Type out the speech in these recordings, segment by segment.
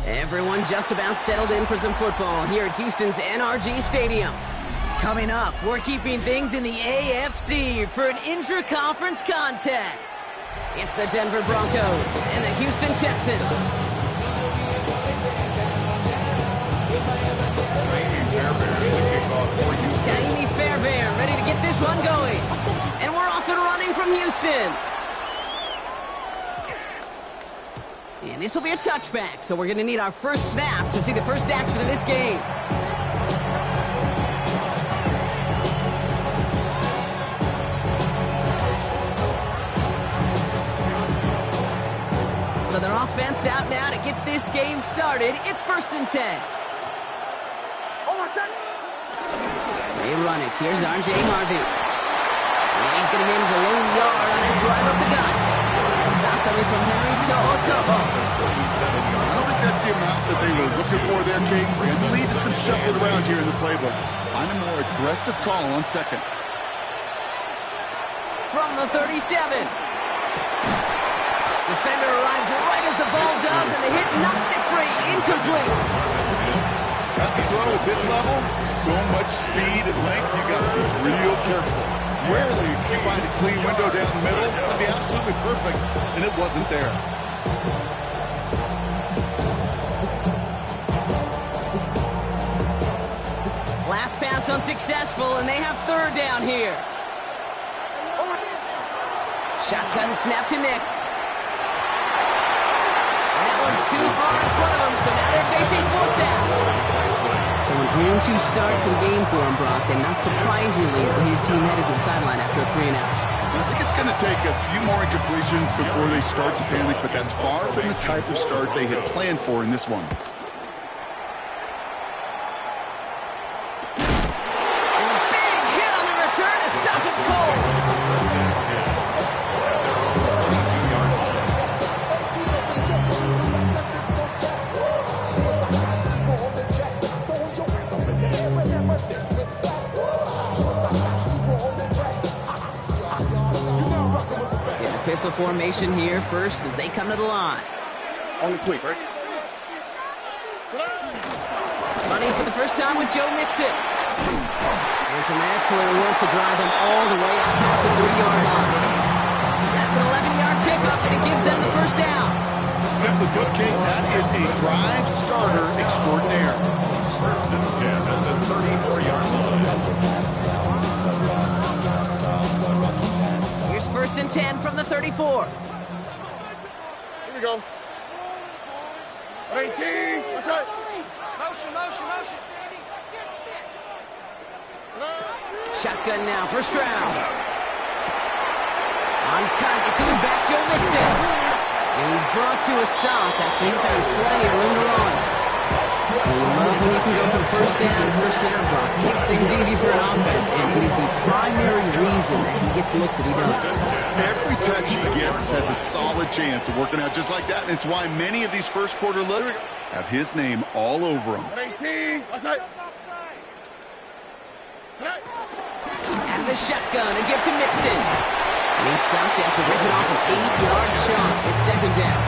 Everyone just about settled in for some football here at Houston's NRG Stadium. Coming up, we're keeping things in the AFC for an intra-conference contest. It's the Denver Broncos and the Houston Texans. Jamie Fairbairn ready to get this one going. And we're off and running from Houston. And this will be a touchback, so we're going to need our first snap to see the first action of this game. So their offense out now to get this game started. It's 1st and 10. They run it. Here's R.J. Harvey. And he's going to manage a lone yard on that drive up the gut. Stop coming from Henry To'o. I don't think that's the amount that they were looking for there, Kate. It leads to some shuffling around here in the playbook. Find a more aggressive call on second. From the 37. Defender arrives right as the ball does, and the hit knocks it free. Incomplete. That's a throw at this level. So much speed and length, you got to be real careful. Rarely you find a clean window down the middle. It would be absolutely perfect, and it wasn't there. Last pass unsuccessful, and they have 3rd down here. Shotgun snap to Nix. And that one's too far in front of them, so now they're facing 4th down. So an 0-2 start to the game for him, Brock, and not surprisingly, his team headed to the sideline after a 3 and out. I think it's going to take a few more incompletions before they start to panic, but that's far from the type of start they had planned for in this one. And a big hit on the return to stop it cold. Pistol formation here first as they come to the line. On the quick, right? Running for the first time with Joe Mixon. And some excellent work to drive them all the way out past the 30-yard line. That's an 11-yard pickup, and it gives them the first down. Simply put, Kate, that is a drive starter extraordinaire. 1st and 10 at the 34-yard line. 1st and 10 from the 34. Here we go. 18. What's that? Motion. Shotgun now, first round. On target to his back, Joe Mixon. And he's brought to a stop after he found plenty of room to run. And you love when you can go from first down, Brock. Makes things easy for an offense, and it is the primary reason that he gets looks that he does. Every touch he gets has a solid chance of working out just like that, and it's why many of these first quarter looks have his name all over them. 18. What's that? Out of the shotgun and give to Mixon. And he's stopped after ripping off an 8-yard shot. It's 2nd down.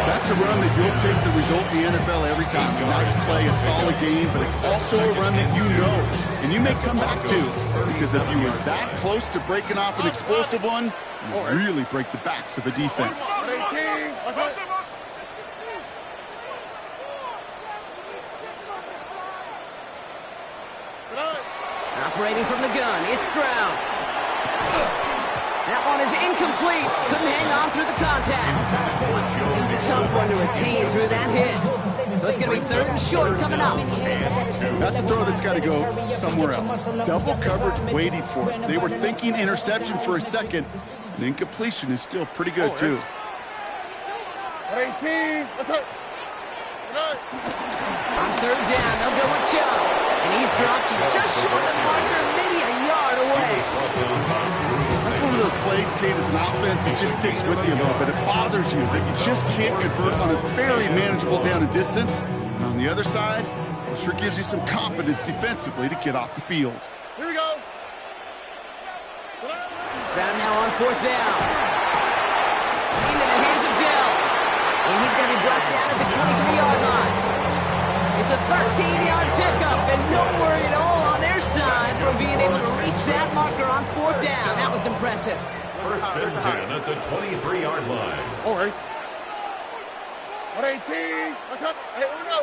That's a run that you'll take the result in the NFL every time. A nice play, a solid game, but it's also a run that you know, and you may come back to, because if you were that close to breaking off an explosive one, you really break the backs of a defense. 18. What's that? Operating from the gun, it's Stroud. That one is incomplete. Couldn't hang on through the contact. Tough one to retain through that hit. So it's going to be 3rd and short coming up. That's a throw that's got to go somewhere else. Double coverage waiting for it. They were thinking interception for a second. And incompletion is still pretty good, too. 18. What's up? On third down, they'll go with Chubb. And he's dropped just short of the marker, maybe a yard away. That's one of those plays, Kate, as an offense, it just sticks with you a little bit. It bothers you that you just can't convert on a very manageable down and distance. And on the other side, it sure gives you some confidence defensively to get off the field. Here we go. He's found now on fourth down. Into the hands of Dell. And he's going to be brought down at the 23-yard line. It's a 13-yard pickup, and no worry at all on their side for being able to reach that marker on fourth down. That was impressive. First and 10 at the 23-yard line. All right. 118. What's up? Hey, uno.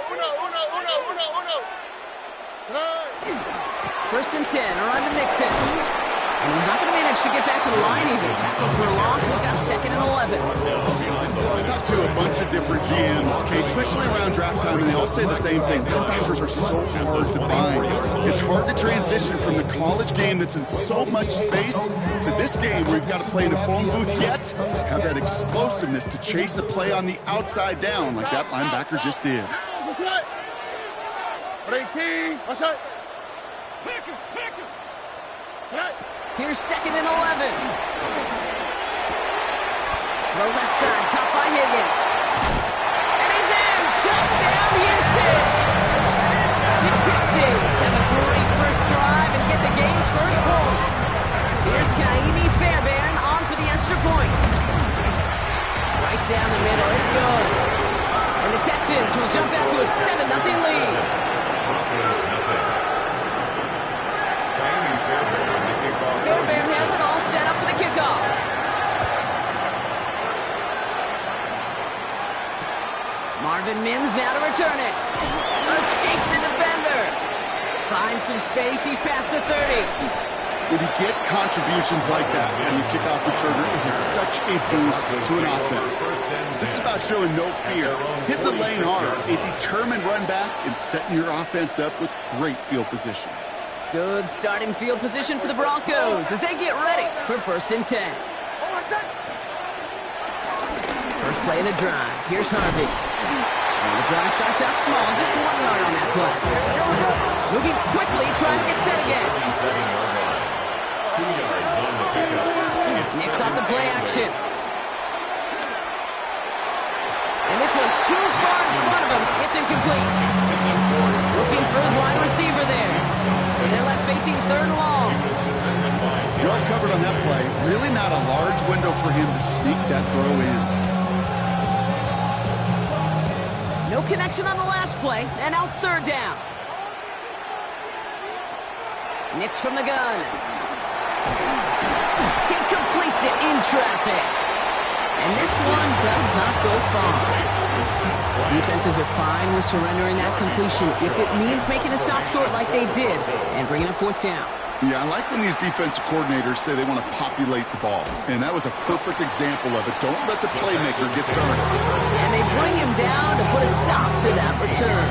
First and 10, around to Mixon. And he's not going to manage to get back to the line either. Tackled for a loss. We've got second and 11. I talked to a bunch of different GMs, Kate, especially around draft time, and they all say the same thing. Linebackers are so hard to find. It's hard to transition from the college game that's in so much space to this game where you've got to play in a phone booth yet have that explosiveness to chase a play on the outside down like that linebacker just did. What's up? 118. What's up? Here's second and 11. Throw left side, caught by Higgins. And he's in! Touchdown, Houston! The Texans have a great first drive and get the game's first points. Here's Kaimi Fairbairn on for the extra point. Right down the middle, it's good. And the Texans will jump out to a 7-0 lead. Fairbairn has it all set up for the kickoff. Marvin Mims now to return it. Escapes a defender. Finds some space. He's past the 30. When you get contributions like that and you kick off returner, it is such a boost to an offense. This is about showing no fear. Hit the lane hard, a determined run back, and setting your offense up with great field position. Good starting field position for the Broncos as they get ready for first and 10. First play of the drive. Here's Harvey. And the drive starts out small, just 1 yard on that play. Moving quickly, trying to get set again. 2 yards on the pickup. Nicks off the play action. And this one too far in front of him. It's incomplete. Looking for his wide receiver there. So they're left facing third and long. Well covered on that play. Really not a large window for him to sneak that throw in. No connection on the last play, and now it's third down. Nicks from the gun. He completes it in traffic. And this one does not go far. Defenses are fine with surrendering that completion if it means making a stop short like they did and bringing up fourth down. Yeah, I like when these defensive coordinators say they want to populate the ball. And that was a perfect example of it. Don't let the playmaker get started. And they bring him down to put a stop to that return.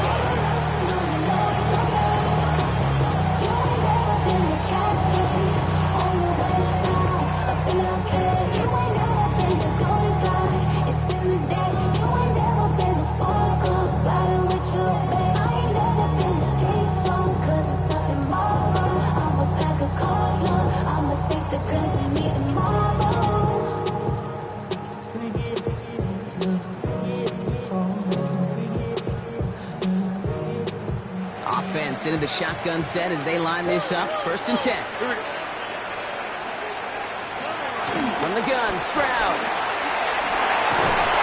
Offense into the shotgun set as they line this up. First and 10. From the gun, Stroud.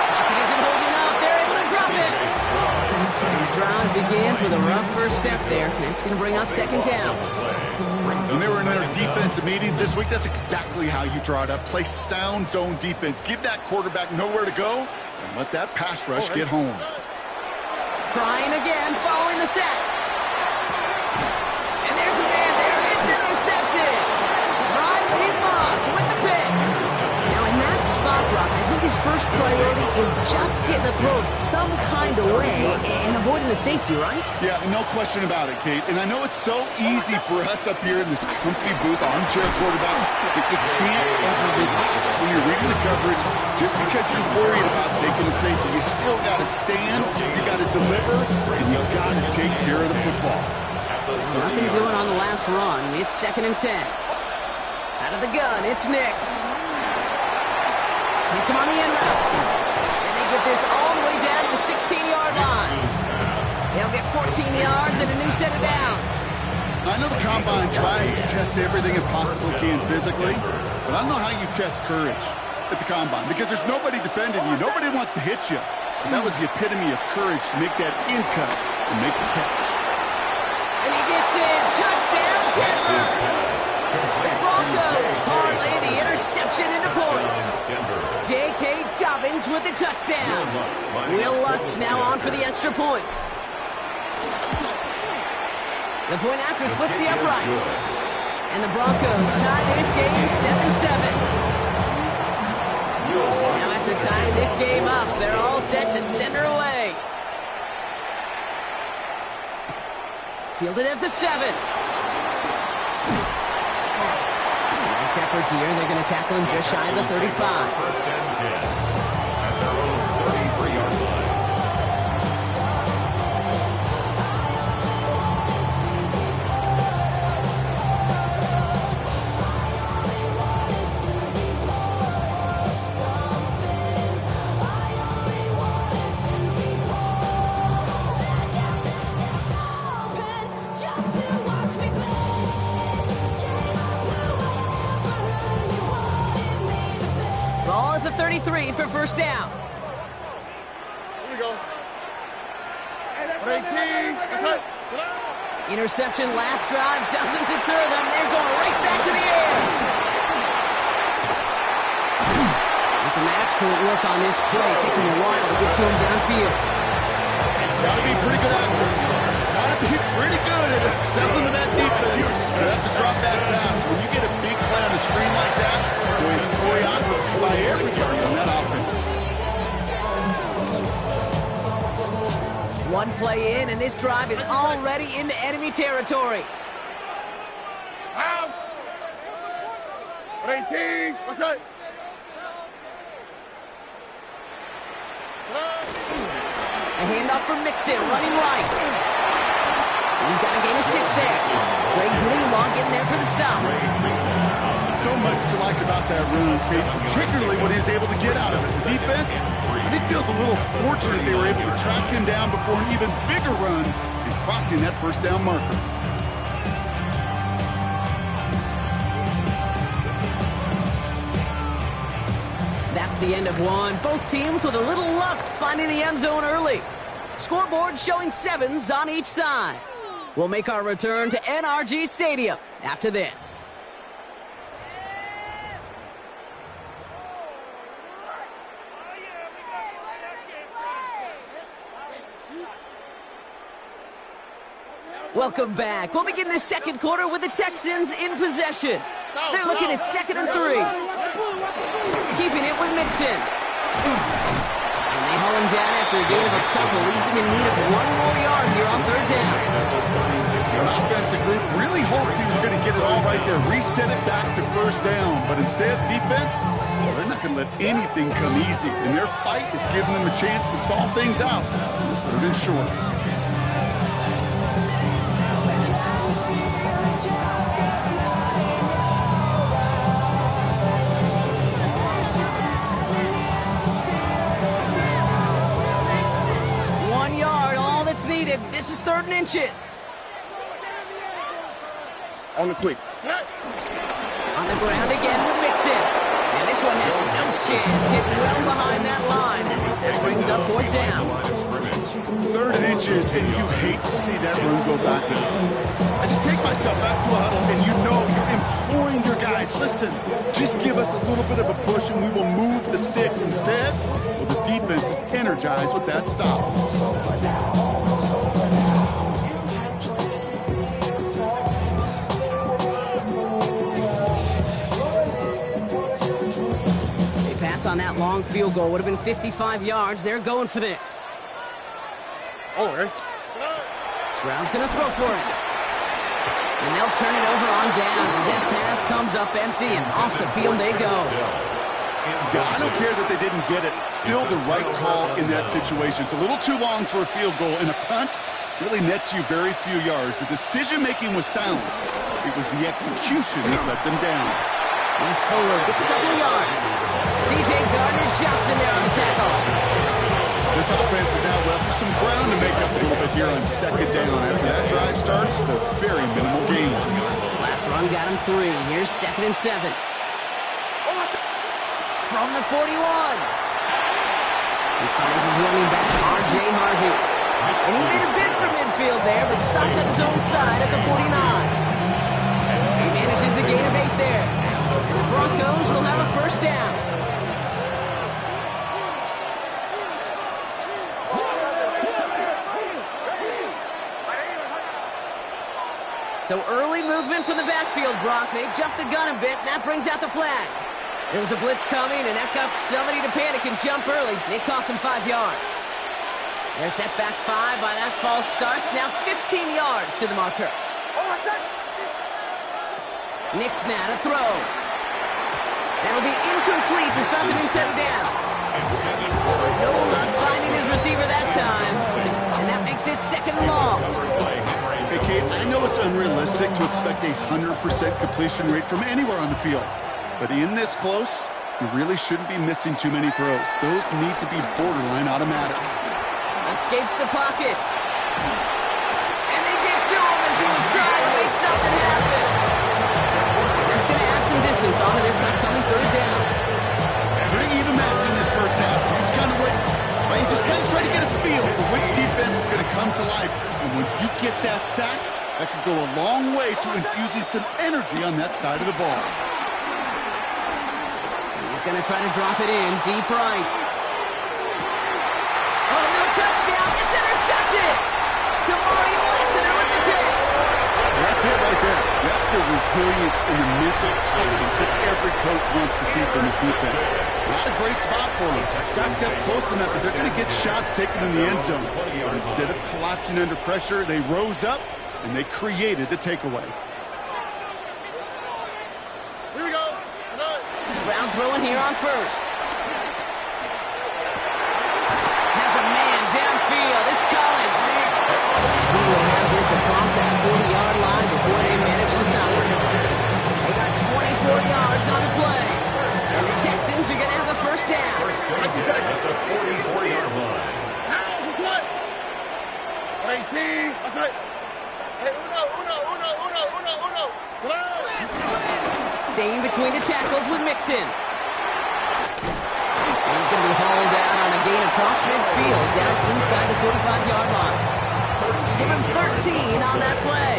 Pocket isn't holding up. They're able to drop it. And Stroud begins with a rough first step there. That's going to bring up second down. When they were in their defensive meetings this week, that's exactly how you draw it up. Play sound zone defense. Give that quarterback nowhere to go and let that pass rush get home. Trying again, following the set. And there's a man there. It's intercepted. Riley Moss with the pick. Now in that spot, Brock, I think his first priority is just getting a throw some kind of way and avoiding the safety, right? Yeah, no question about it, Kate. And I know it's so easy for us up here in this comfy booth, armchair quarterback, but you can't ever relax when you're reading the coverage. Just because you're worried about taking the safety, you still got to stand, you got to deliver, and you got to take care of the football. Nothing doing on the last run. It's 2nd and 10. Out of the gun, it's Nix. Hits him on the end route. And they get this all the way down to the 16-yard line. They'll get 14 yards and a new set of downs. I know the Combine tries to test everything it possibly can physically, but I don't know how you test courage at the Combine because there's nobody defending you. Nobody wants to hit you. And that was the epitome of courage to make that in cut and make the catch. And he gets in. Touchdown, Denver. The Broncos parlay the interception into points. J.K. Dobbins with the touchdown. Will Lutz now on for the extra point. The point after splits the uprights. And the Broncos tie this game 7-7. Now after tying this game up, they're all set to send her away. Fielded at the 7. Nice effort here. They're going to tackle him just shy of the 35. First and 10 at their own 33-yard line. Ball at the 33 for first down. Here we go. 18. That's it. Interception last drive doesn't deter them. They're going right back to the air. It's an excellent look on this play. It takes him a while to get to him downfield. It's got to be pretty good actor. Got to be pretty good at selling to that defense. That's a drop back pass. When you get a big play on the screen like that, boy, it's choreography by everybody on that offense. One play in, and this drive is already into enemy territory. Out. 18. What's that? A handoff for Mixon, running right. He's got a gain of 6 there. Greg Greenlaw getting there for the stop. So much to like about that run, particularly what he was able to get out of it. The defense, I think, feels a little fortunate they were able to track him down before an even bigger run and crossing that first down marker. That's the end of one. Both teams with a little luck finding the end zone early. Scoreboard showing 7s on each side. We'll make our return to NRG Stadium after this. Welcome back. We'll begin the second quarter with the Texans in possession. They're looking at 2nd and 3. Keeping it with Mixon. And they haul him down after a gain of a couple. Leaves him in need of 1 more yard here on 3rd down. An offensive group really hoped he was going to get it all right there, reset it back to first down. But instead, defense, well, they're not going to let anything come easy. And their fight is giving them a chance to stall things out. 3rd and short. Needed. This is 3rd and inches. On the quick. On the ground again with Mixon. And this one had no chance. Hit well behind that line. That brings up 4th down. 3rd and inches, and you hate to see that run go backwards. I just take myself back to a huddle, and you know you're imploring your guys, listen, just give us a little bit of a push, and we will move the sticks. Instead, well, the defense is energized with that stop. On that long field goal would have been 55 yards. They're going for this. Oh, okay. Stroud's going to throw for it. And they'll turn it over on downs as that pass comes up empty and off the field they go. Yeah, I don't care that they didn't get it. Still the right call in that situation. It's a little too long for a field goal, and a punt really nets you very few yards. The decision-making was sound. It was the execution that let them down. He's forward, gets a couple of yards. C.J. Gardner-Johnson there on the tackle. This offense is now left with some ground to make up a little bit here on second down. After that drive starts, a very minimal gain. Last run got him 3. Here's 2nd and 7. From the 41. He finds his running back, R.J. Harvey. And he made a bid for midfield there, but stopped on his own side at the 49. He manages a gain of 8 there. And the Broncos will have a first down. So early movement from the backfield, Brock. They jumped the gun a bit, and that brings out the flag. There was a blitz coming, and that got somebody to panic and jump early. It cost him 5 yards. They're set back 5 by that false start. Now 15 yards to the marker. Nick Snad, a throw. That'll be incomplete to start the new set of downs. No luck finding his receiver that time. And that makes it 2nd and long. Hey, Kate, I know it's unrealistic to expect a 100% completion rate from anywhere on the field. But in this close, you really shouldn't be missing too many throws. Those need to be borderline automatic. Escapes the pocket. And they get to him as he was trying to make something happen. That's going to add some distance onto this upcoming 3rd down. Pretty even match in this first half. He's kind of waiting. Right? He just kind of tried to get a feel for which defense is going to come to life. And when you get that sack, that can go a long way to infusing some energy on that side of the ball. He's going to try to drop it in deep right. Oh, no touchdown. It's intercepted. Kamari Lassiter with the pick. That's it right there. That's the resilience and the mental toughness that every coach wants to see from his defense. Not a great spot for him. Got kept close enough that they're going to get shots taken in the end zone. But instead of collapsing under pressure, they rose up and they created the takeaway. Here we go. This round throwing here on first. Has a man downfield. It's Collins. He will have this across that 40-yard line before they manage to stop him. They got 24 yards on the play. And the Texans are going to have a first down. At the 44-yard line. Now, who's what? 18. That's right. Hey, uno. Staying between the tackles with Mixon. And he's going to be hauled out on a gain across midfield down inside the 45-yard line. Give him 13 on that play.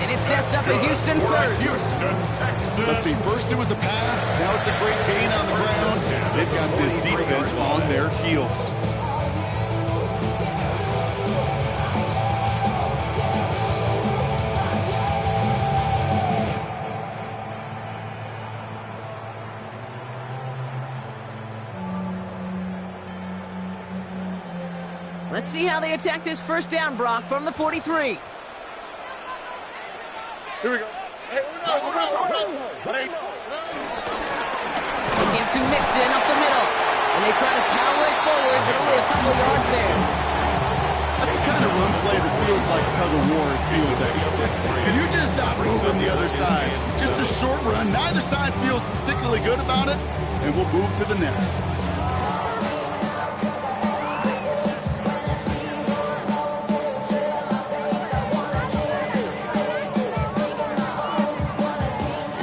And it sets up a Houston first. Houston, Texas. Let's see, first it was a pass, now it's a great gain on the ground. They've got this defense on their heels. Let's see how they attack this first down, Brock, from the 43. Here we go. Hey, uno. Hey. Give to Mixon up the middle. And they try to power it forward, but only a couple yards there. That's the kind of run play that feels like tug-of-war at field day. And you're just not moving the other side. Just a short run. Neither side feels particularly good about it, and we'll move to the next.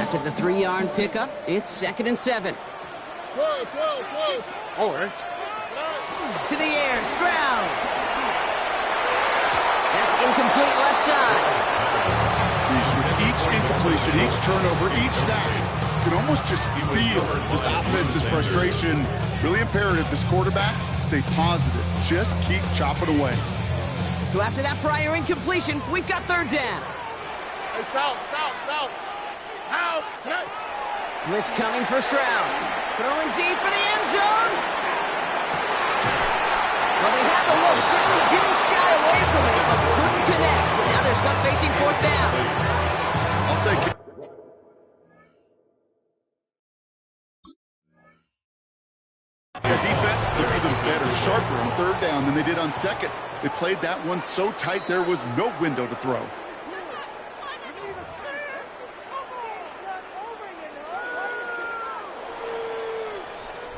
After the 3-yard pickup, it's 2nd and 7. Whoa. Oh, right. To the air, Stroud. That's incomplete left side. With each incompletion, each turnover, each sack, you can almost just feel this offense's frustration. Really imperative, this quarterback, stay positive. Just keep chopping away. So after that prior incompletion, we've got 3rd down. Hey, south. Out. Hey. Blitz coming for Stroud. Throwing deep for the end zone. Well, they had the look. Certainly didn't shy away from it, but couldn't connect. And now they're stuck facing 4th down. I'll say even better, sharper on third down than they did on second. They played that one so tight there was no window to throw.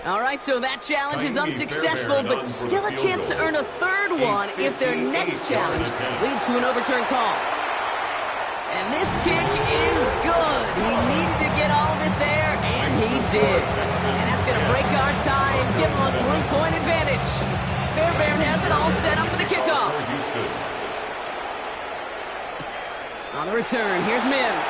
All right, so that challenge is unsuccessful, but still a chance to earn a third one if their next challenge leads to an overturned call. And this kick is good. He needed to get all of it there, and he did. And that's going to break our tie and give him a 3-point advantage. Fairbairn has it all set up for the kickoff. On the return, here's Mims.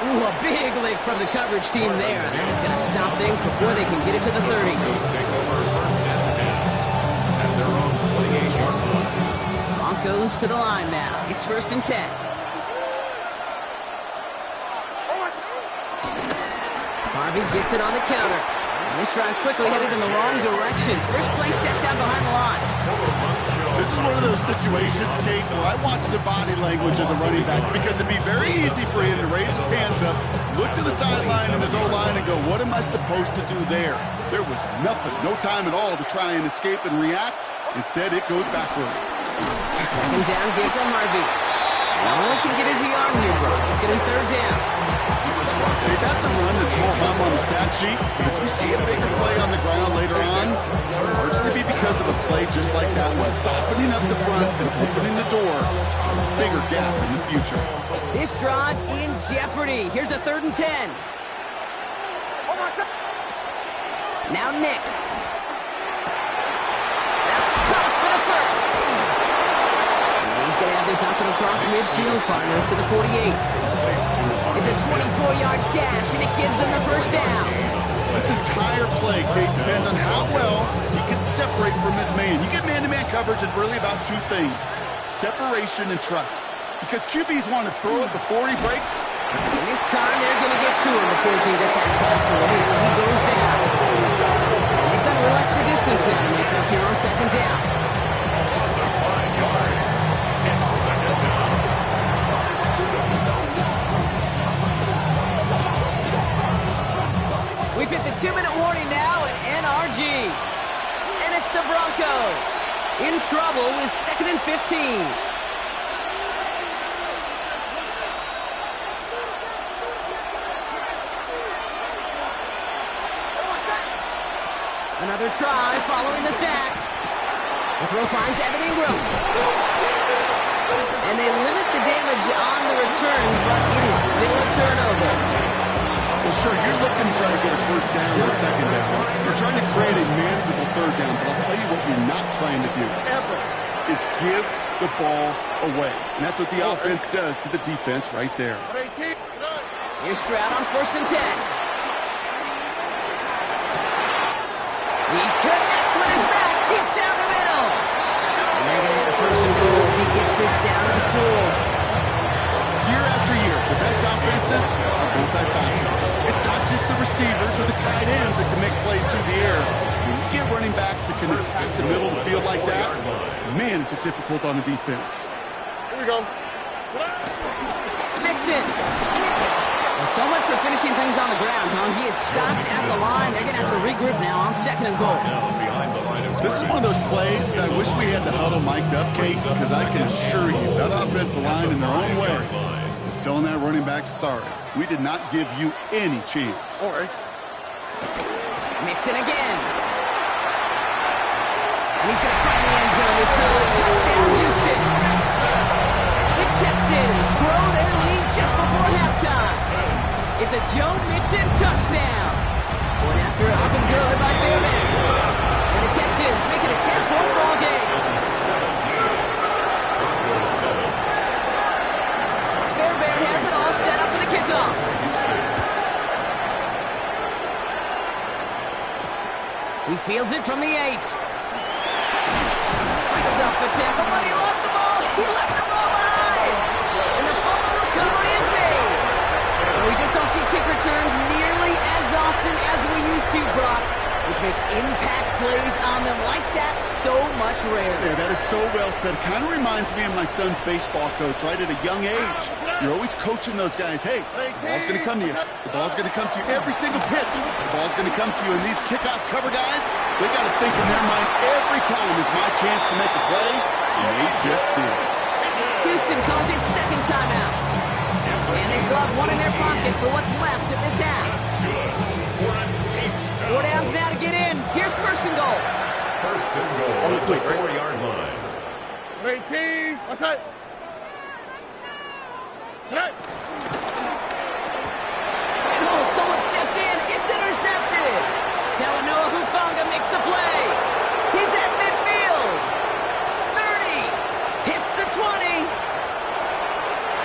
Ooh, a big lick from the coverage team there. That is going to stop things before they can get it to the 30. Broncos to the line now. It's 1st and 10. Harvey gets it on the counter. And this drive's quickly headed in the wrong direction. First play set down behind the line. This is one of those situations, Kate, where I watch the body language of the running back because it'd be very easy for him to raise his hands up, look to the sideline in his O-line and go, what am I supposed to do there? There was nothing, no time at all to try and escape and react. Instead, it goes backwards. 2nd down, give to Harvey. No one can get his yard here, bro. It's going to be 3rd down. Hey, that's a run that's more hum on the stat sheet. But if you see a bigger play on the ground later on, it'll largely be because of a play just like that one, softening up the front and opening the door for a bigger gap in the future. This drive in jeopardy. Here's a 3rd and 10. Now Nix. That's caught for the first. And he's going to have this up and across midfield, partner, to the 48. It's a 24-yard gash, and it gives them the 1st down. This entire play, Kate, depends on how well he can separate from his man. You get man-to-man coverage, it's really about 2 things, separation and trust. Because QBs want to throw it before he breaks. And this time they're going to get to him before he can get that pass away as he goes down. They've got a little extra distance now to make up here on 2nd down. We've hit the 2-minute warning now at NRG. And it's the Broncos in trouble with 2nd and 15. Another try following the sack. The throw finds Evan Ingram. And they limit the damage on the return, but it is still a turnover. Well, sure, you're looking to try to get a 1st down and 2nd down. You're trying to create a manageable 3rd down, but I'll tell you what you're not trying to do, ever, is give the ball away. And that's what the offense does to the defense right there. Here's Stroud on 1st and 10. He connects with his back deep down the middle. And they're going to have a 1st and goal as he gets this down to the 4. Year after year, the best offenses are multifaceted. It's not just the receivers or the tight ends that can make plays through the air. When you get running backs that can attack the middle of the field like that, man, is it difficult on the defense. Here we go. Mixon. Well, so much for finishing things on the ground, huh? He is stopped at the line. They're going to have to regroup now on 2nd and goal. This is one of those plays that I wish we had the huddle mic'd up, Kate, because I can assure you that offensive line in their own way is telling that running back, sorry, we did not give you any chance. All right. Mixon again. And he's going to find the end zone this time. Touchdown, Houston. The Texans grow their lead just before halftime. It's a Joe Mixon touchdown. One after up and good by Fairbairn. And the Texans make it a 10-point ball game. Fairbairn has it all set up for the kickoff. He fields it from the 8. Breaks up the tackle, but he lost the ball. He left the ball behind. And the fumble recovery is made. Well, we just don't see kick returns nearly as often as we used to, Brock, which makes impact plays on them like that so much rarer. Yeah, that is so well said. Kind of reminds me of my son's baseball coach, right? At a young age, you're always coaching those guys. Hey, the ball's going to come to you. The ball's going to come to you every single pitch. The ball's going to come to you. And these kickoff cover guys, they got to think in their mind every time is my chance to make a play. And they just did. Houston calls it second timeout. And they still have one in their pocket for what's left of this half. 4 downs now to get in. Here's first and goal. First and goal at the 4-yard line. 18. What's that? Set. And oh, someone stepped in. It's intercepted. Talanoa Hufanga makes the play. He's at midfield. 30. Hits the 20.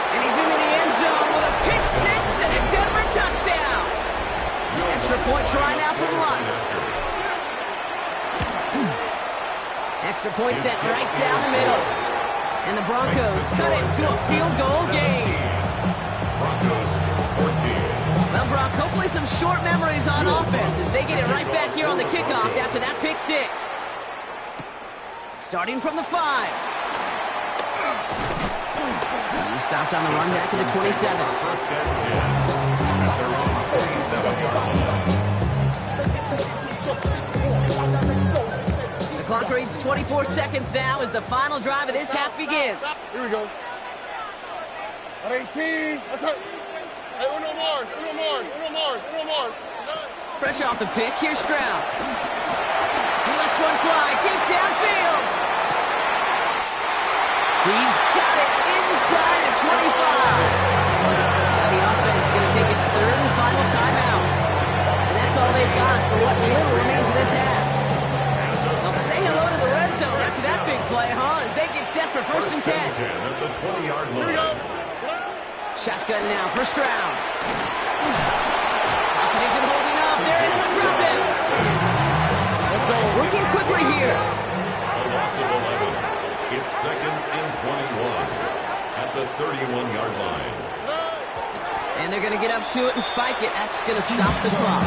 And he's into the end zone with a pick six and a Denver touchdown. Extra point try now from Lutz. Extra point set right down the middle. And the Broncos cut it to a field goal game. Broncos 14. Well, Brock, hopefully some short memories on offense as they get it right back here on the kickoff after that pick six. Starting from the 5. He stopped on the run back to the 27. First and 10. At their own 27-yard line. The clock reads 24 seconds now as the final drive of this half begins. Here we go. 18. What's that? Hey, uno more. Fresh off the pick, here's Stroud. He lets one fly deep downfield. He's got it inside the 25. Now the offense is going to take its third and final timeout. And that's all they've got for what little remains of this half. They'll say hello to the red zone after that big play, huh? As they get set for first and 10. At the 20-yard line. Shotgun now for Stroud. Falcon isn't holding up. They're into the drop-ins. Working quickly here. A loss of 11. It's second and 21 at the 31-yard line. And they're going to get up to it and spike it. That's going to stop the clock.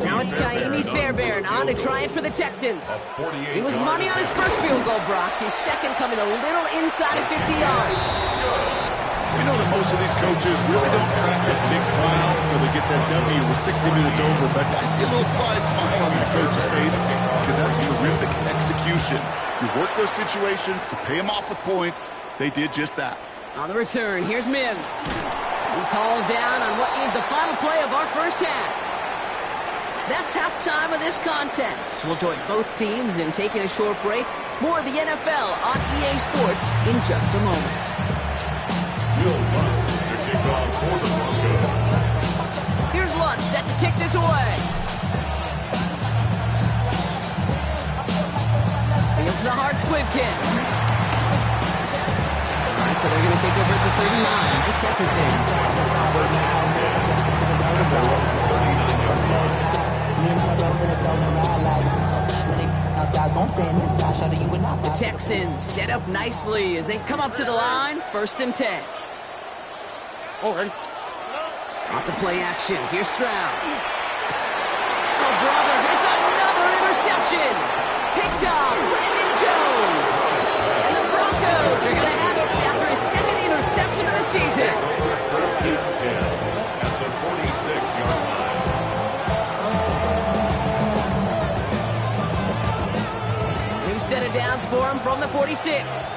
Now it's Kaimi Fairbairn on to try it for the Texans. He was money on his first field goal, Brock. His second coming a little inside of 50 yards. We know that most of these coaches really don't crack a big smile until they get that W with 60 minutes over, but I see a little sly smile on that coach's face because that's terrific execution. You work those situations to pay them off with points. They did just that. On the return, here's Mims. He's hauled down on what is the final play of our first half. That's halftime of this contest. We'll join both teams in taking a short break. More of the NFL on EA Sports in just a moment. Will Lutz to kick off for the Broncos. Here's Lutz set to kick this away. It's the hard squib kick. All right, so they're going to take over at the 39. Nice effort there. The Texans set up nicely as they come up to the line. First and 10. Already. Off the play action. Here's Stroud. Oh, brother, it's another interception. Picked up Brandon Jones. And the Broncos are going to have it after his second interception of the season. First and 10 at the 46-yard line. New set of downs for him from the 46.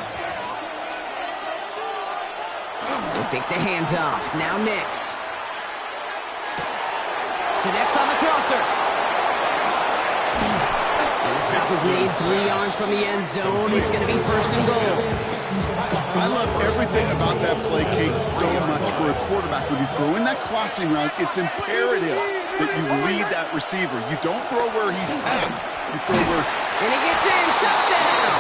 They fake the handoff. Now Nix. Connects on the crosser. And the stop was made 3 yards from the end zone. It's going to be first and goal. I love everything about that play, Kate, so much for a quarterback. When you throw in that crossing route, it's imperative that you read that receiver. You don't throw where he's at. You throw where... And he gets in. Touchdown!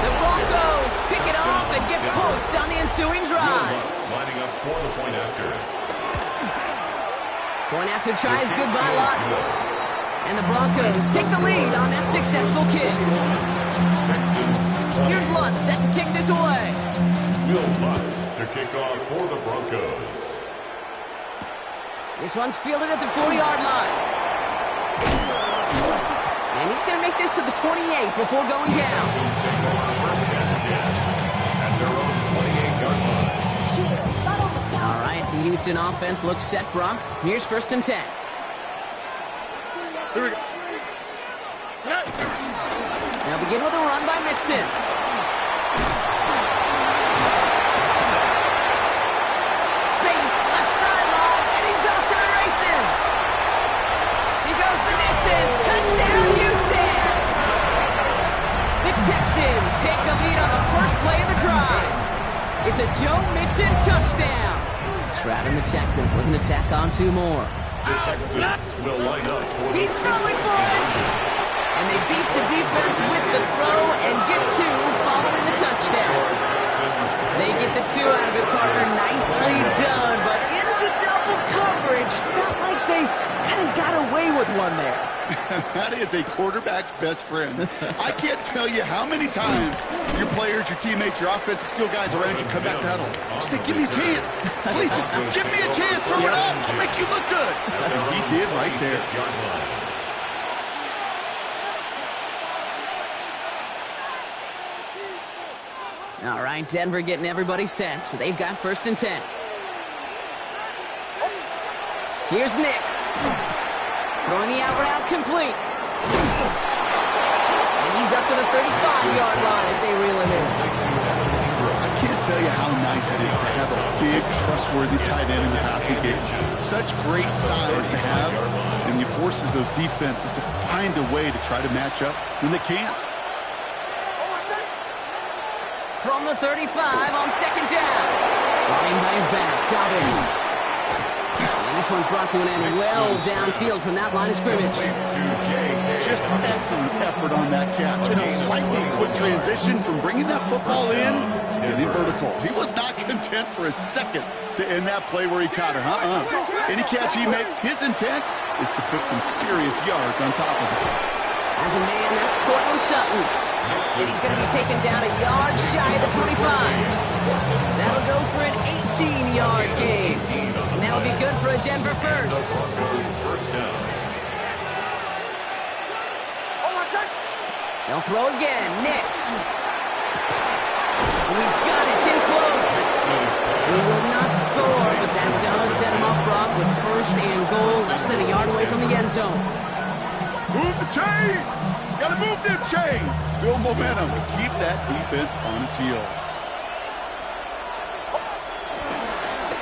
The Broncos pick it off and get points on the ensuing drive. Lining up for the point after. Point after try is good by Lutz. And the Broncos take the lead on that successful kick. Texans. Here's Lutz set to kick this away. Will Lutz to kick off for the Broncos. This one's fielded at the 40-yard line. And he's going to make this to the 28 before going down. First and 10 at their own 28-yard line. All right, the Houston offense looks set, Brock. Here's first and 10. Here we go. Now begin with a run by Mixon. Space, left sideline, and he's off to the races. He goes the distance. Touchdown, Houston. The Texans take the lead on the first play of the drive. It's a Joe Mixon touchdown. Stroud and the Texans looking to tack on 2 more. The Texans will line up for He's throwing for it. And they beat the defense with the throw and get 2 following the touchdown. They get the 2 out of it, Carter. Nicely done, but into double coverage. Felt like they kind of got away with one there. That is a quarterback's best friend. I can't tell you how many times your players, your teammates, your offensive skill guys around you come back to huddles. Just say, give me a chance. Please, just give me a chance. Throw it up. I'll make you look good. And he did right there. All right, Denver getting everybody set, so they've got first and 10. Here's Nix. Throwing the out route complete. And he's up to the 35-yard line as they reel him in. I can't tell you how nice it is to have a big, trustworthy tight end in the passing game. Such great size to have, and it forces those defenses to find a way to try to match up when they can't. From the 35 on second down. Running by his back, Dobbins. And this one's brought to an end well downfield from that line of scrimmage. Just excellent effort on that catch. And a lightning quick transition from bringing that football in and in vertical. He was not content for a second to end that play where he caught her. Any catch he makes, his intent is to put some serious yards on top of it. As a man, that's Cortland Sutton. And he's going to be taken down a yard shy of the 25. That'll go for an 18-yard gain. And that'll be good for a Denver first. They'll throw again. Nix. And he's got it. It's in close. He will not score, but that does set him up, Brock, with first and goal, less than a yard away from the end zone. Move the chains! Gotta move them chains! Build momentum and keep that defense on its heels.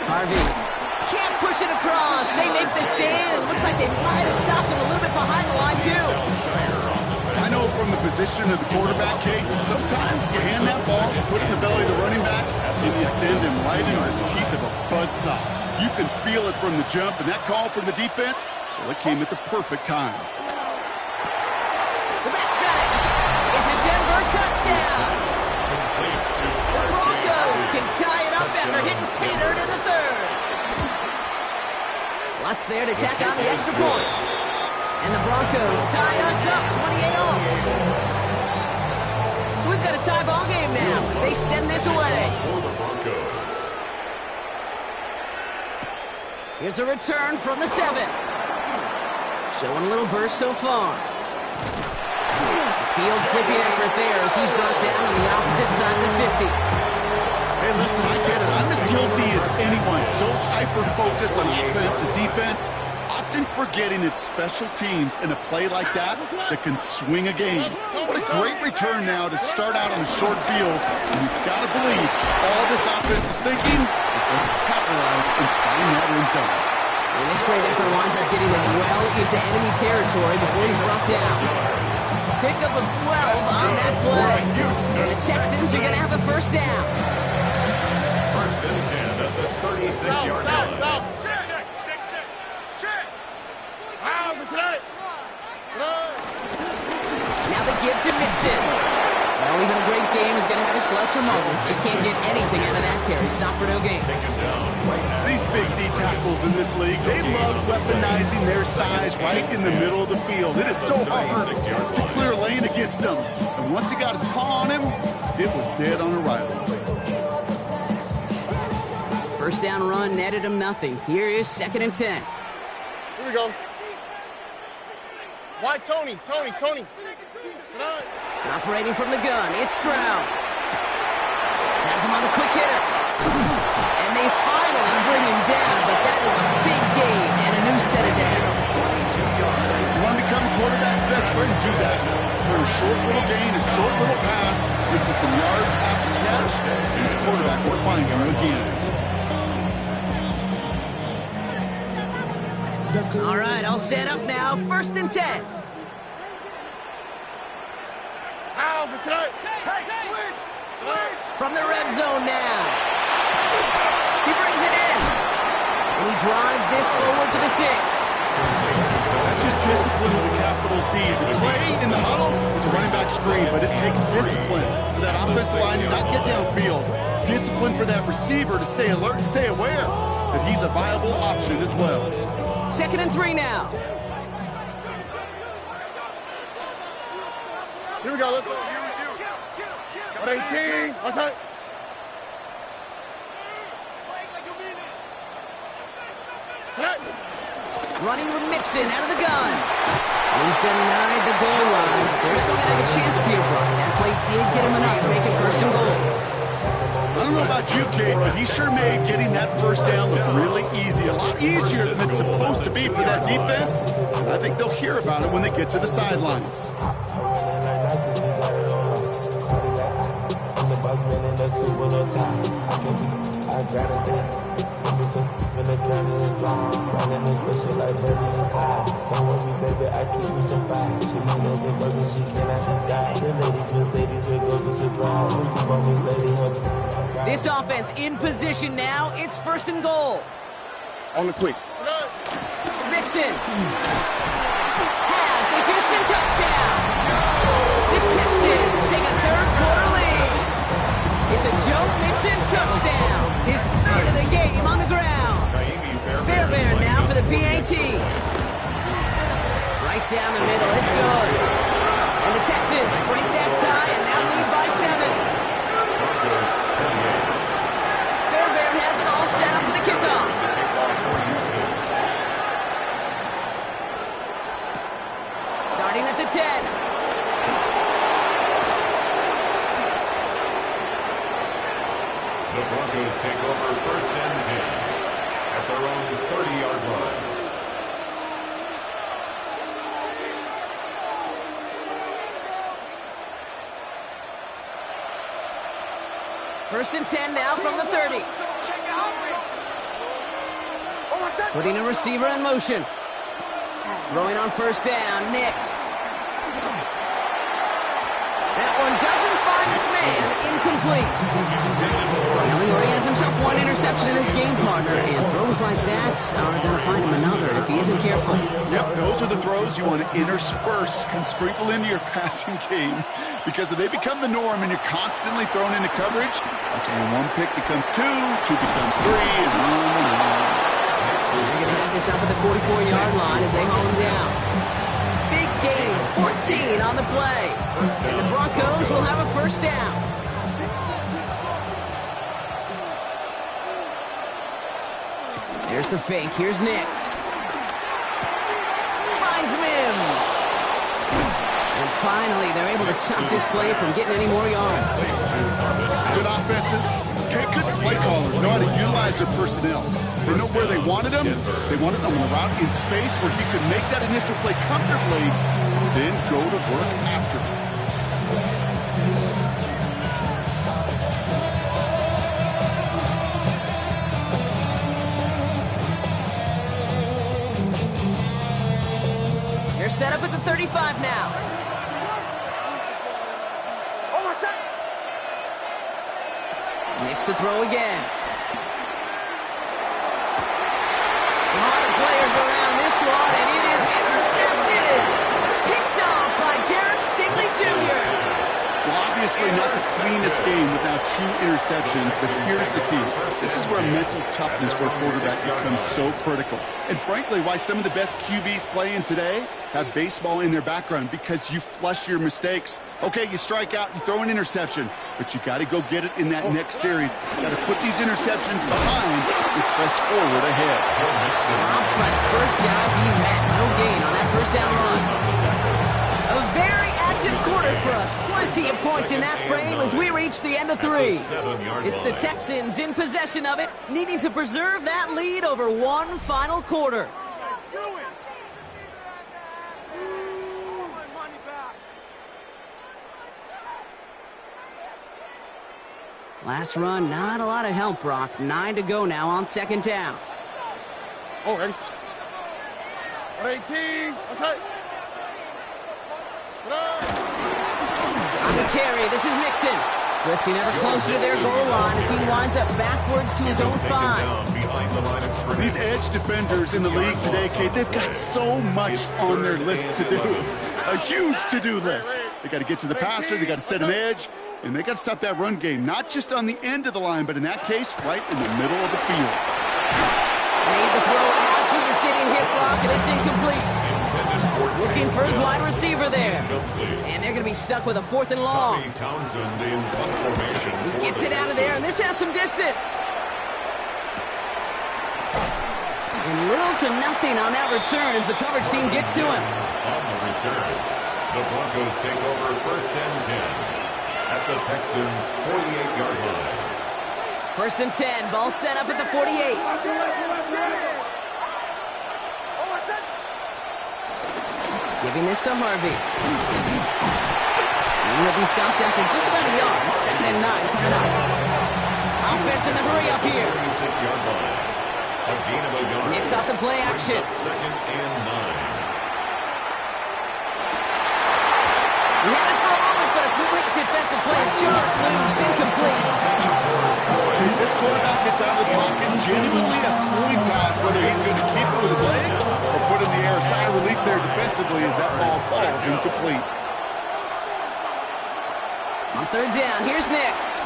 Harvey can't push it across. They make the stand. It looks like they might have stopped him a little bit behind the line, too. I know from the position of the quarterback, Kate, sometimes you hand that ball, you put it in the belly of the running back, and you send him right into the teeth of a buzzsaw. You can feel it from the jump, and that call from the defense, well, it came at the perfect time. The back's got it. It's a Denver touchdown. The Broncos can tie it up after hitting pay dirt in the third. Lots there to tack on the extra point. And the Broncos tie us up 28-all. So we've got a tie ball game now as they send this away. Here's a return from the 7. Showing a little burst so far. Field flipping effort there as he's brought down on the opposite side of the 50. Hey, listen, I get it. I'm as guilty as anyone. So hyper-focused on offense and defense, often forgetting it's special teams in a play like that that can swing a game. What a great return now to start out on a short field. And you've got to believe all this offense is thinking is let's capitalize and find that end zone. And this great effort winds up getting them well into enemy territory before he's brought down. Pickup of 12 on that play. And the Texans are going to have a first down. First and 10 at the 36-yard line. Now the give to Mixon. Well, even a great game is going to have its lesser moments. You can't get anything out of that carry. Stop for no gain. These big D tackles in this league, they love weaponizing their size right in the middle of the field. It is so hard to clear lane against them. And once he got his paw on him, it was dead on arrival. First down run netted him nothing. Here is second and 10. Here we go. Why Tony? Tony. Operating from the gun, it's Stroud. Has him on the quick hitter. And they finally bring him down, but that is a big gain and a new set of downs. You want to become a quarterback's best friend, do that. Turn a short little gain, a short little pass into some yards after catch, and the quarterback will find you again. All right, all set up now. 1st and 10. From the red zone now. He brings it in. And he drives this forward to the 6. That's just discipline with a capital D. The play in the huddle is a running back screen, but it takes discipline for that offensive line to not get downfield. Discipline for that receiver to stay alert and stay aware that he's a viable option as well. 2nd and 3 now. Here we go. Let's go. 18. What's that? Running with Mixon out of the gun. He's denied the goal line. They're still going to have a chance here, Brock. That play did get him enough to make it 1st and goal. I don't know about you, Kate, but he sure made getting that 1st down look really easy. A lot easier than it's supposed to be for that defense. I think they'll hear about it when they get to the sidelines. This offense in position now. It's 1st and goal. On the quick. Mixon has the Houston touchdown. The Texans take a 3rd quarter lead. It's a Joe Mixon touchdown. His 3rd of the game on the ground. Fairbairn now for the PAT. Right down the middle. It's good. And the Texans break that tie and now lead by 7. Fairbairn has it all set up for the kickoff. Starting at the 10. The Broncos take over 1st and 10 at their own 30-yard line. First and 10 now from the 30. Putting a receiver in motion. Throwing on 1st down, Nix. That one doesn't find its man, incomplete. Now he already has himself 1 interception in his game, partner, and throws like that are going to find him another if he isn't careful. Yep, those are the throws you want to intersperse, can sprinkle into your passing game, because if they become the norm and you're constantly thrown into coverage, that's when 1 pick becomes 2, 2 becomes 3, and on. They're going to have this up at the 44-yard line as they haul him down. Big gain, 14 on the play. And the Broncos will have a 1st down. There's the fake. Here's Nix. Finds Mims. And finally, they're able to stop this play from getting any more yards. Good offenses. Okay, good play callers know how to utilize their personnel. They know where they wanted them. They wanted them on the route in space where he could make that initial play comfortably, then go to work after. They're set up at the 35 now. Nix to throw again. A lot of players around this one, and it is intercepted. Picked off by Darren Stingley Jr. Well, obviously Probably not the cleanest game with now 2 interceptions, but here's the key. This is where mental toughness for a quarterback becomes so critical. And frankly, why some of the best QBs playing today have baseball in their background, because you flush your mistakes. Okay, you strike out, you throw an interception, but you got to go get it in that next series. Got to put these interceptions behind and press forward ahead. Off by the first guy he met. No gain on that first down run. A very active quarter for us. Plenty of points in that frame as we reach the end of 3. It's the Texans in possession of it, needing to preserve that lead over one final quarter. Last run, not a lot of help, Brock. 9 to go now on second down. Oh, ready? 118. Outside. On the carry, this is Mixon. Drifting ever closer to their goal line as he winds up backwards to his own 5. These edge defenders in the league today, Kate, they've got so much on their list to do. A huge to-do list. They got to get to the passer, they got to set an edge, and they got to stop that run game, not just on the end of the line, but in that case, right in the middle of the field. Made the throw as he was getting hit, Brock, and it's incomplete. Looking for his wide receiver there. And they're going to be stuck with a 4th and long. He gets it out of there, and this has some distance. And little to nothing on that return as the coverage team gets to him. On the return, the Broncos take over 1st and 10 at the Texans' 48-yard line. 1st and 10, ball set up at the 48. Giving this to Harvey. And he'll be stopped after just about a yard. 2nd and 9 coming up. Offense in the hurry up here. 36-yard line. A gain of a yard. Kicks off the play action. 2nd and 9. We had it for a moment, but a great defensive play. Just loose, incomplete. This quarterback gets out of the pocket genuinely a coin toss, whether he's going to keep it with his legs or put it in the air. Sigh of relief there defensively as that ball falls incomplete. On 3rd down, here's Nix.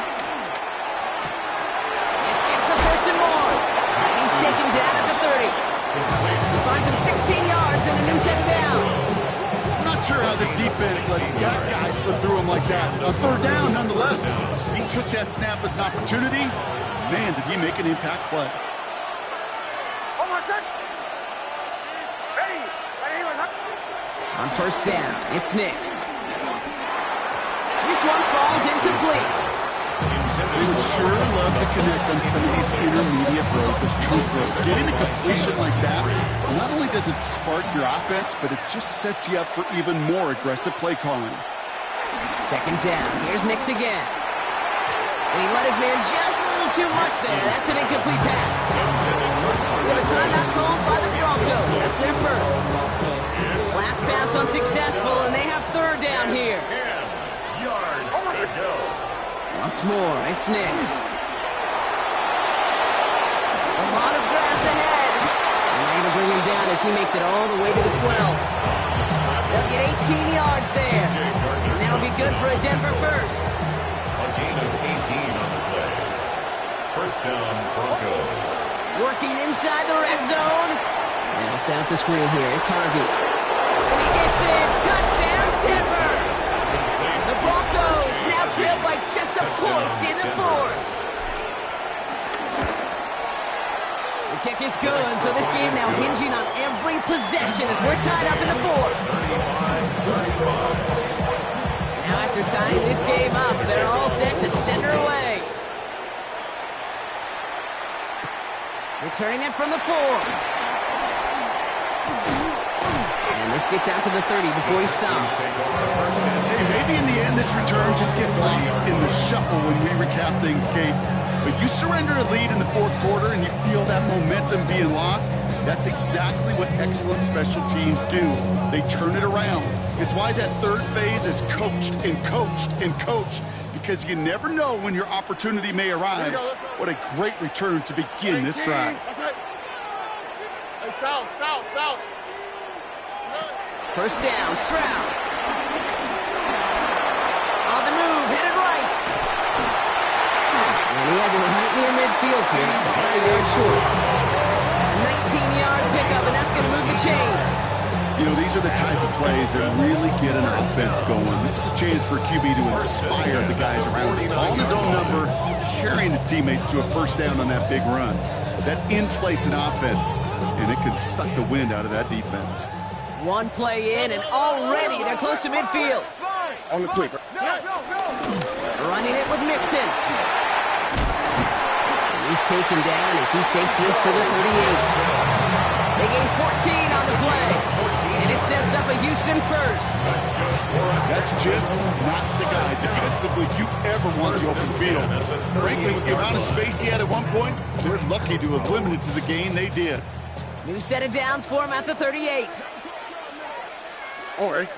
This gets the 1st and more. And he's taken down at the 30. He finds him 16 yards and a new set of downs. I'm not sure how this defense let that guy slip through him like that. A 3rd down nonetheless. He took that snap as an opportunity. Man, did he make an impact play. On 1st down, it's Nix. This one falls incomplete. They would sure love to connect on some of these intermediate throws, those chunk throws. Getting a completion like that, not only does it spark your offense, but it just sets you up for even more aggressive play calling. 2nd down, here's Nix again. And he let his man just a little too much there. That's an incomplete pass. We have a timeout called by the Broncos. That's their first. Last pass unsuccessful, and they have 3rd down here. 10 yards to go. Once more, it's Nix. A lot of grass ahead. And they're going to bring him down as he makes it all the way to the 12. They'll get 18 yards there. And that'll be good for a Denver first. A gain of 18 on the play. 1st down, Broncos. Working inside the red zone. And he'll set up the screen here. It's Harvey. And he gets it. Touchdown, Denver. The Broncos now trail by just a point in the 4th. The kick is good, so this game now hinging on every possession as we're tied up in the 4th. Now after tying this game up, they're all set to send her away. Returning it from the 4. And this gets out to the 30 before he stops. Hey, maybe in the end this return just gets lost in the shuffle when we recap things, Kate. But you surrender a lead in the 4th quarter and you feel that momentum being lost, that's exactly what excellent special teams do. They turn it around. It's why that 3rd phase is coached and coached and coached, because you never know when your opportunity may arise. What a great return to begin this drive. Hey, south. 1st down, Stroud. On the move, headed right. And he has it right near midfield here. It's about a yard short. A 19-yard pickup, and that's going to move the chains. You know, these are the type of plays that really get an offense going. This is a chance for QB to inspire the guys around him. On his own number, carrying his teammates to a first down on that big run. That inflates an offense, and it can suck the wind out of that defense. One play in, and already they're close to midfield. On the quick. Running it with Mixon. He's taken down as he takes this to the 38. They gain 14 on the play, and it sets up a Houston first. That's just not the guy defensively you ever want the open field. Frankly, with the amount of space he had at one point, they're lucky to have limited to the gain they did. New set of downs for him at the 38. All right.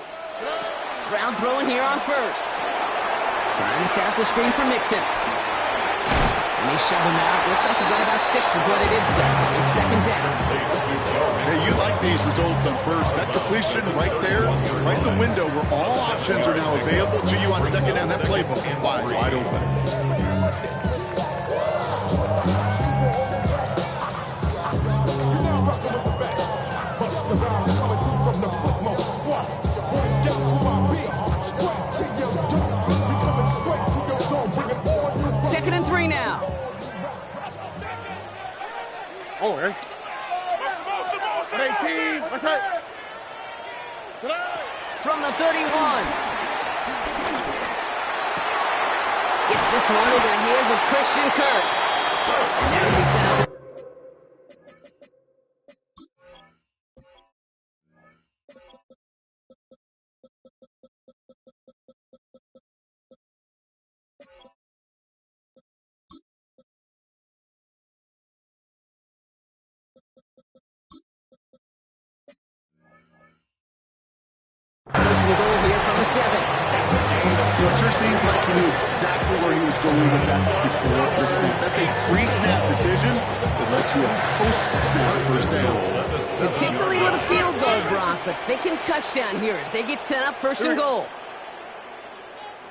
Stroud throwing here on first. Trying to set up the screen for Mixon. And they shove him out. Looks like he got about 6 before they did so. It's second down. Hey, you like these results on first. That completion right there, right in the window where all options are now available to you on second down. That playbook wide open. Second and 3 now. All right. 18. What's that? From the 31. Gets this one into the hands of Christian Kirk. And they're going to be set up. First and goal here from the 7. So it sure seems like he knew exactly where he was going with that before the snap. That's a pre-snap decision that led to a post-snap first down. Particularly with a field goal, Brock, but thinking touchdown here as they get set up first and goal.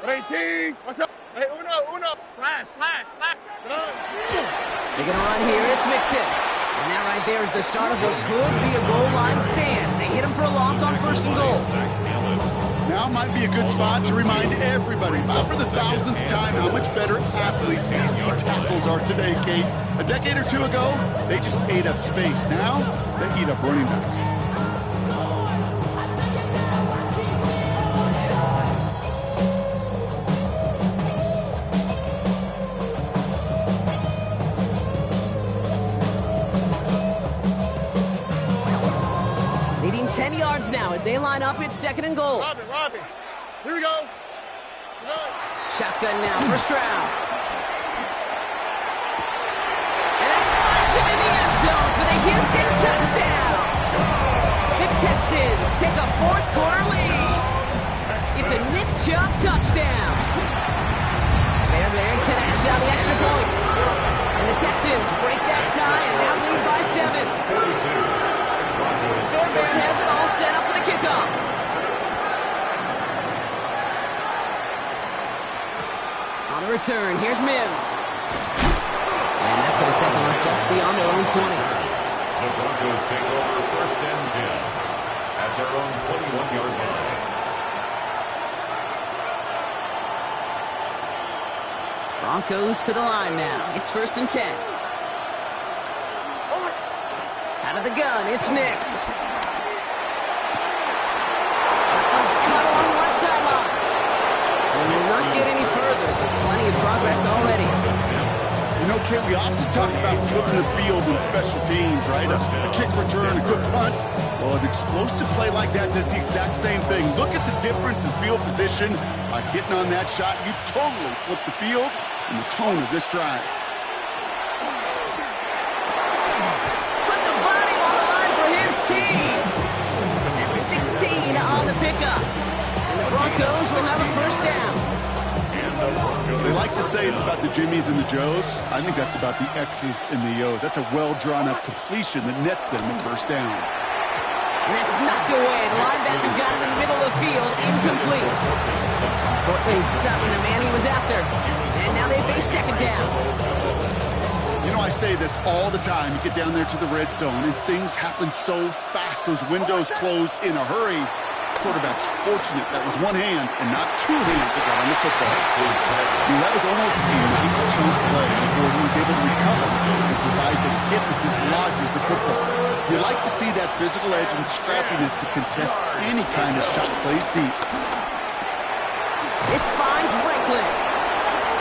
18. What's up? Hey, uno. Slash. They're going to run here. It's Mixon. And that right there is the start of what could be a goal line stand. They hit him for a loss on first and goal. Now might be a good spot to remind everybody, about for the thousandth time, how much better athletes these D tackles are today, Kate. A decade or two ago, they just ate up space. Now, they eat up running backs. Leading 10 yards now as they line up. It's second and goal. Robbie. Here we go. Shotgun now for Stroud. And that finds him in the end zone for the Houston touchdown. The Texans take a fourth quarter lead. It's a Nick Chubb touchdown. Fairbairn connects on the extra point. And the Texans break that tie and now lead by 7. Fairbairn has it all set up for the kickoff. On the return, here's Mims. And that's going to set them up just beyond their own 20. The Broncos take over first and 10 at their own 21-yard line. Broncos to the line now. It's first and 10. Out of the gun, it's Nix. That one's cut along the left sideline. Will not get any further, but plenty of progress already. You know, Kate, we often talk about flipping the field in special teams, right? A kick return, a good punt. Well, an explosive play like that does the exact same thing. Look at the difference in field position. By hitting on that shot, you've totally flipped the field and the tone of this drive. That's 16 on the pickup. And the Broncos will have a first down. They like to say it's about the Jimmies and the Joes. I think that's about the X's and the O's. That's a well-drawn-up completion that nets them the first down. And that's knocked away. The linebacker got him in the middle of the field. Incomplete. Cortland Sutton, the man he was after. And now they face second down. You know, I say this all the time. You get down there to the red zone, and things happen so fast. Those windows close in a hurry. Quarterback's fortunate that was one hand and not two hands that got on the football. That was almost a nice chunk play before he was able to recover and provide the hit that dislodges the football. You like to see that physical edge and scrappiness to contest any kind of shot plays deep. This finds Franklin.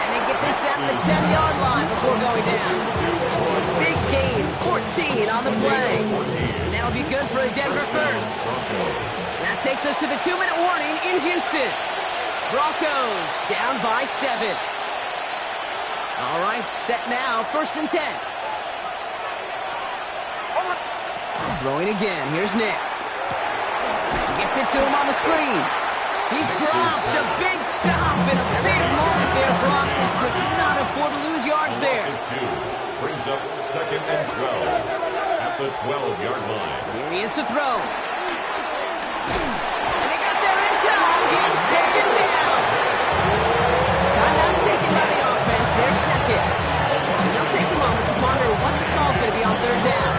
And they get this down to the 10-yard line before going down. Big gain, 14 on the play. And that'll be good for a Denver first. That takes us to the 2-minute warning in Houston. Broncos down by 7. All right, set now, 1st and 10. Throwing again, here's Nix. Gets it to him on the screen. He's dropped, a big stop and a big moment there, Brock. He could not afford to lose yards there. Brings up 2nd and 12 at the 12-yard line. Here he is to throw. And they got there in time. He's taken down. Timeout taken by the offense. They're second. And they'll take a moment to ponder what the call's going to be on 3rd down.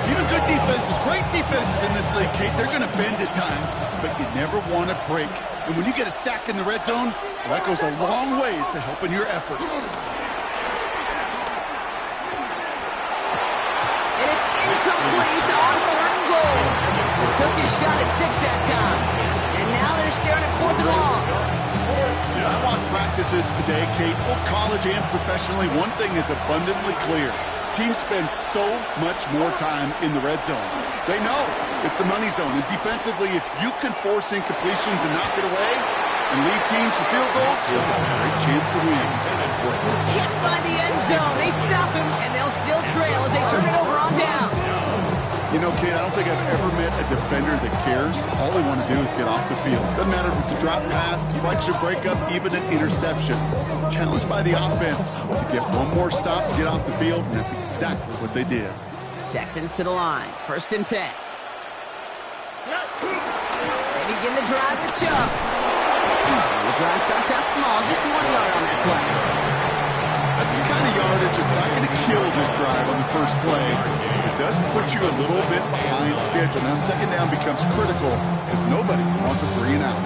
Even good defenses, great defenses in this league, Kate, they're going to bend at times, but you never want to break. And when you get a sack in the red zone, well, that goes a long ways to helping your efforts. And it's incomplete on 3rd and goal. Took his shot at 6 that time. And now they're staring at 4th and long. As I watch practices today, Kate, both college and professionally, one thing is abundantly clear. Teams spend so much more time in the red zone. They know it's the money zone. And defensively, if you can force incompletions and knock it away and lead teams for field goals, you have a great chance to win. Can't find the end zone. They stop him, and they'll still trail as they turn it over on downs. You know, Kate, I don't think I've ever met a defender that cares. All they want to do is get off the field. Doesn't matter if it's a drop pass, deflection, breakup, even an interception. Challenged by the offense to get one more stop to get off the field, and that's exactly what they did. Texans to the line, 1st and 10. They begin the drive with Chubb. The drive starts out small, just 1 yard on that play. That's the kind of yardage that's not going to kill this drive on the first play. It does put you a little bit behind schedule. Now, 2nd down becomes critical because nobody wants a 3 and out.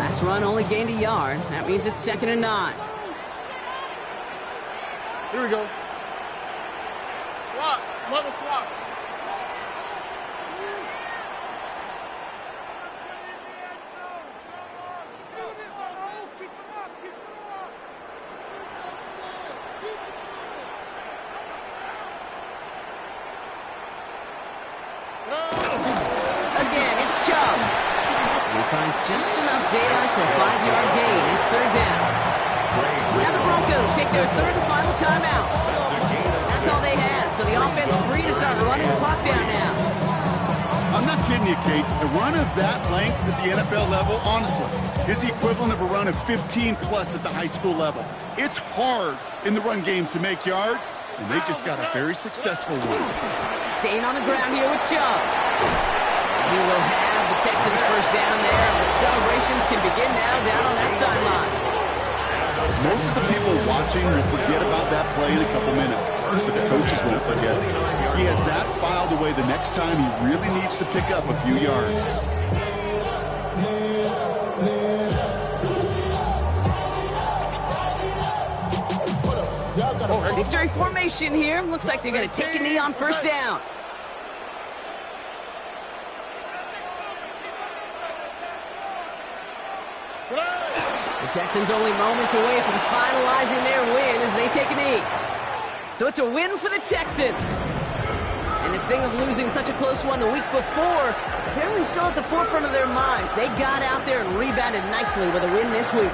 Last run only gained a yard. That means it's 2nd and 9. Here we go. Swap. Mother swap. Again, it's Chubb. He finds just enough daylight for a 5-yard gain. It's 3rd down. Now the Broncos take their 3rd and final timeout. That's all they have, so the offense free to start running the clock down now. I'm not kidding you, Kate. A run of that length at the NFL level, honestly, is the equivalent of a run of 15-plus at the high school level. It's hard in the run game to make yards, and they just got a very successful one. Staying on the ground here with Chubb. He will have the Texans first down there, and the celebrations can begin now down on that sideline. Most of the people watching will forget about that play in a couple minutes, but the coaches won't forget. He has that filed away the next time he really needs to pick up a few yards. Victory formation here. Looks like they're going to take a knee on 1st down. The Texans only moments away from finalizing their win as they take a knee. So it's a win for the Texans. And this thing of losing such a close one the week before, apparently still at the forefront of their minds. They got out there and rebounded nicely with a win this week.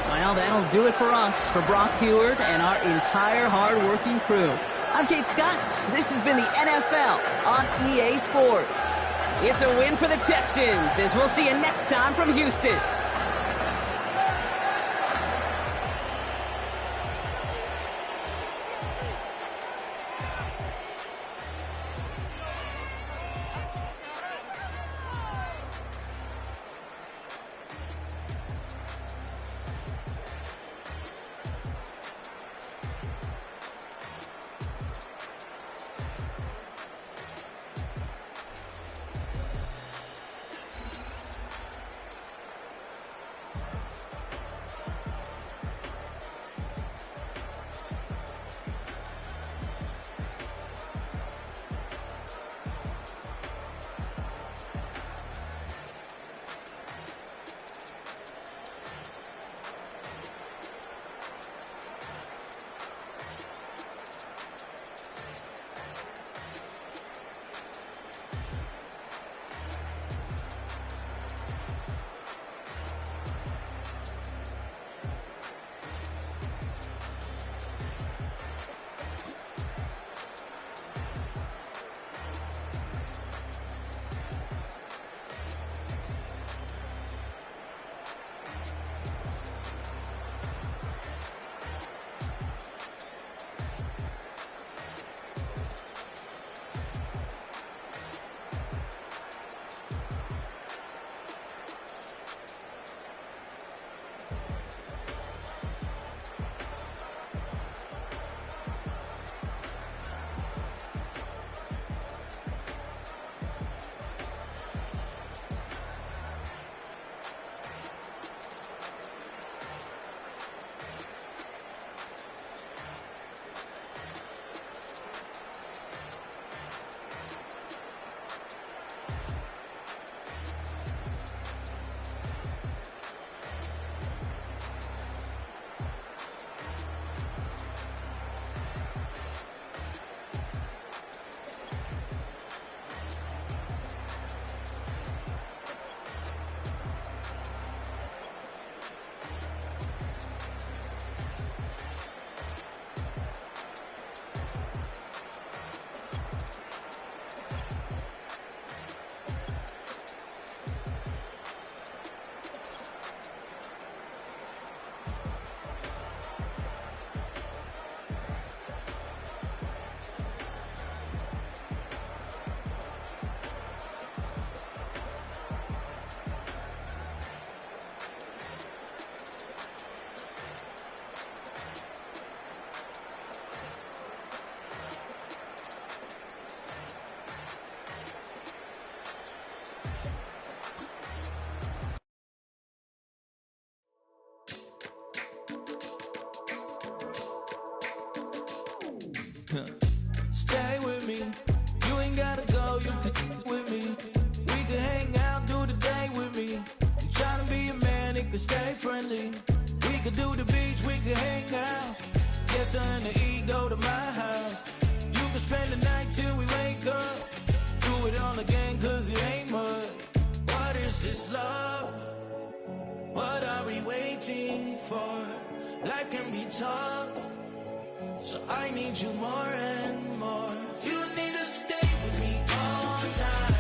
Well, that'll do it for us, for Brock Huard and our entire hard-working crew. I'm Kate Scott. This has been the NFL on EA Sports. It's a win for the Texans, as we'll see you next time from Houston. Stay with me, you ain't gotta go, you can with me. We can hang out, do the day with me. I'm trying to be a man, it can stay friendly. We could do the beach, we could hang out. Yes, and the E go to my house. You can spend the night till we wake up. Do it all again, cause it ain't mud. What is this love? What are we waiting for? Life can be tough, so I need you more and more. You need to stay with me all night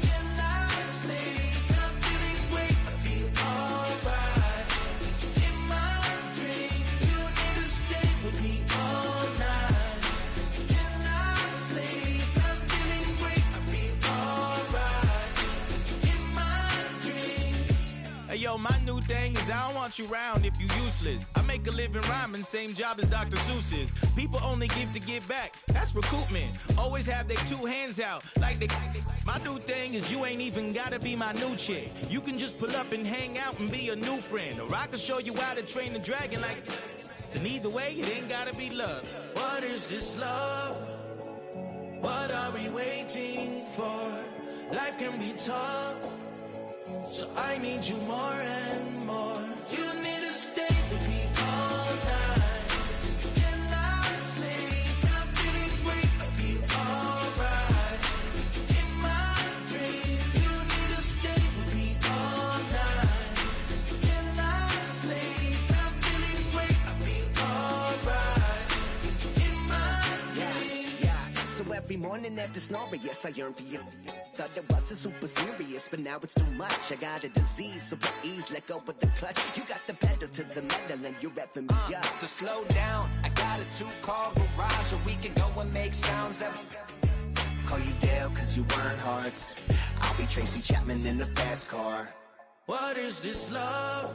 till I sleep. I'm feeling great, I'll be alright. In my dreams, you need to stay with me all night till I sleep. I'm feeling great, I'll be alright. In my dreams. Hey yo, my new thing is I don't want you around if you useless. I make a living rhyming, same job as Dr. Seuss's. People only give to get back, that's recoupment. Always have their two hands out, like they. My new thing is you ain't even gotta be my new chick. You can just pull up and hang out and be a new friend. Or I can show you how to train the dragon like. And either way, it ain't gotta be love. What is this love? What are we waiting for? Life can be tough, so I need you more and more. You need to stay with me all night till I sleep. I'm feeling great, I'll be alright. In my dreams, you need to stay with me all night till I sleep. I'm feeling great, I'll be alright. In my dreams. So every every morning after snoring, yes, I yearn for you. Thought it wasn't super serious, but now it's too much. I got a disease, so please let go with the clutch. You got the pedal to the metal and you're revving me up. So slow down, I got a 2-car garage, or we can go and make sounds that... Call you Dale, cause you weren't hearts. I'll be Tracy Chapman in the fast car. What is this love?